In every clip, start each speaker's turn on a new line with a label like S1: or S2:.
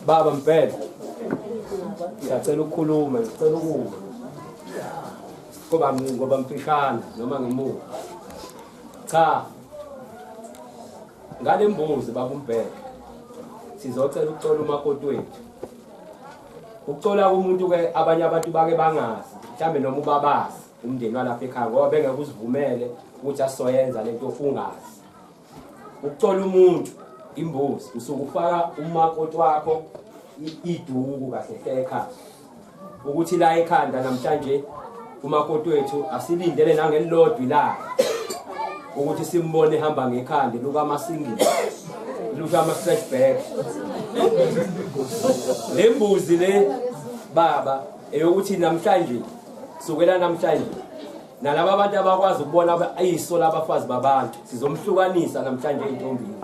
S1: Baba Mpela, ngiyacela ukukhuluma, ngicela ukuma ngoba mfishane noma ngemuva. Cha, ngale mbuzi baba uMbhele sizocela ukucola umakoti wethu. Ukucola umuntu ke abanye abantu bake bangazi, mhlambe noma ubabazi umndeni walapha ekhaya ngoba bengeke uzivumele ukuthi asizoyenza lento ungazi. Ukucola umuntu imbuzi usuke ufaka umakoti wakho iduku kahle ekhaya ukuthi la ekhanda namhlanje umakoti wethu asilindele nangelilodwa ilanga ukuthi simbone ehamba ngekhanda luka masingile luka ama flashback. Le mbuzi le baba eyokuthi namhlanje sukela namhlanje nalabo abantu abakwazi ukubona izisola abafazi babantu sizomhlukanisa namhlanje entombini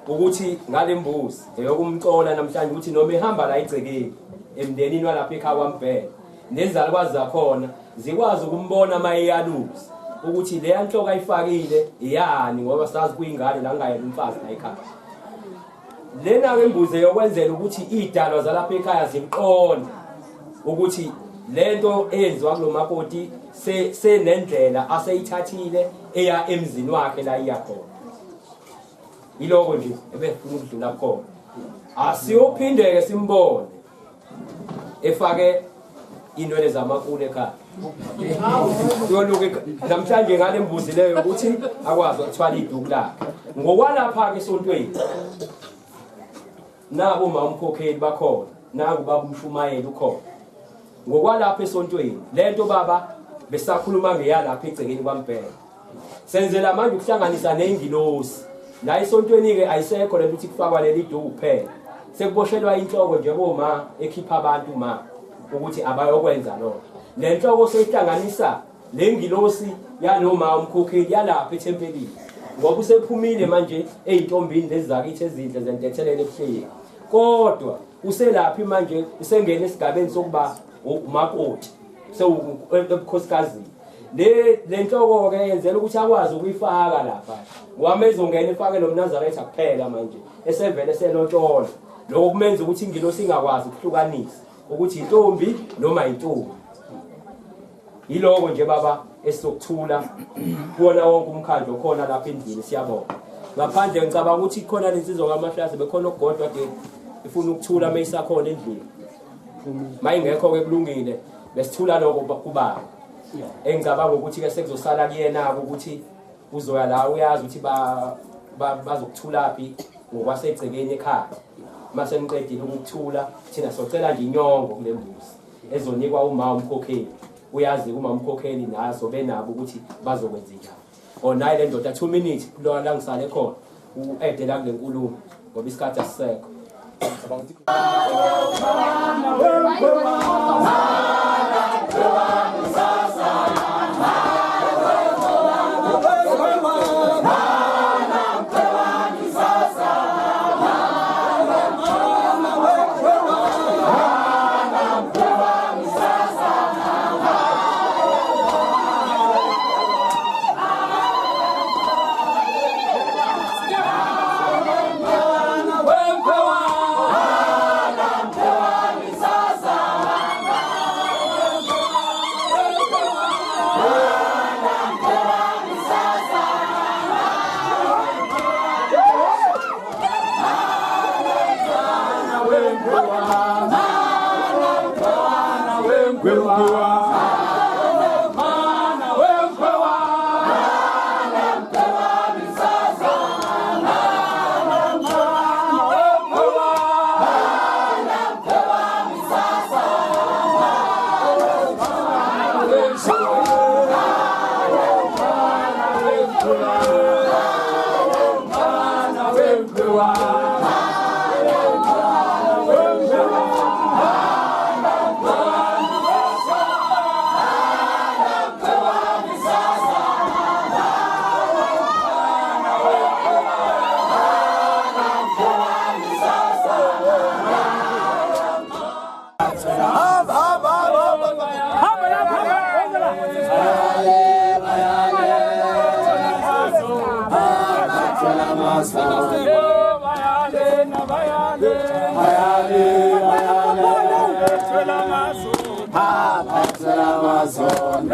S1: ukuthi ngale mbuzi eyokumcola namhlanje ukuthi noma ehamba la egcekeni emndenini walapha ekhaya kwaMbhele nezalukwazi zakhona zikwazi ukumbona mayeyaluzi ukuthi le yanhloko ayifakile iyani ngoba sazi kuyingane la ngayela umfazi la ekhaya. Lena ke imbuzi yokwenzela ukuthi idalwa zalapha ekhaya zimqonde ukuthi lento eyenziwa kulomakoti senendlela aseyithathile eya emzini wakhe la iyakhona. Iloko nje ebefuna ukudlula khona. Asiyophindeke simbone efake inwele zamakule ekhaya. Yoluke namhlanje ngale mbuzi leyo ukuthi akwazi ukuthwala iduku lakhe. Ngokwalapha ke esontweni nabo mamkhokheli bakhona, naku baba uMshumayeli ukhona. Ngokwalapha esontweni lento baba besakhuluma ngeyalapha egcekeni kwaMbhele. Senzela manje ukuhlanganisa nengilosi. La esontweni ke ayisekho lento ukuthi kufakwa leli duku kuphela. Sekuboshelwa inhloko nje boma ekhipha abantu ma ukuthi abayokwenza lokho. Le nhloko seyihlanganisa lengilosi yanoma umkhokheli yalapha ethempelini. Ngoba usephumile manje ezintombini lezi zakithi ezinhle zentethelele ebuhleki. Kodwa uselaphi manje usengena esigabeni sokuba umakoti sewubukhosikazi. Le nhloko ke yenzela ukuthi akwazi ukuyifaka lapha. Ngoba ezongena ifake lo Nazaretha kuphela manje esevele selontshola. Lokho kumenza ukuthi ingilosi ingakwazi ukuhlukanisa ukuthi intombi noma intombi. Yiloko nje baba esizokuthula kuona wonke umkhandlo khona lapha endlini siyabonga. Ngaphandle ngicabanga ukuthi khona lensizwa kaMahlase bekhona ukugodwa ke ifuna ukuthula mayisakhona endlini. Mayingekho ke kulungile besithula lokho kubaba. Engicabanga ukuthi ke sekuzosala kuyena ukuthi uzoya la uyazi ukuthi bazokuthula phi ngokwasegcekeni ekhaya. Mase niqedile ukuthula thina socela nje inyongo kule mbuzi ezonikwa uma umkhokheli. Uyazi uma umkhokheli naso benabo ukuthi bazokwenza njani. Onayi le ndoda 2 minutes lo la ngisale khona uede la kule nkulumo ngoba isikhathi asisekho.
S2: Vaya, Amazon.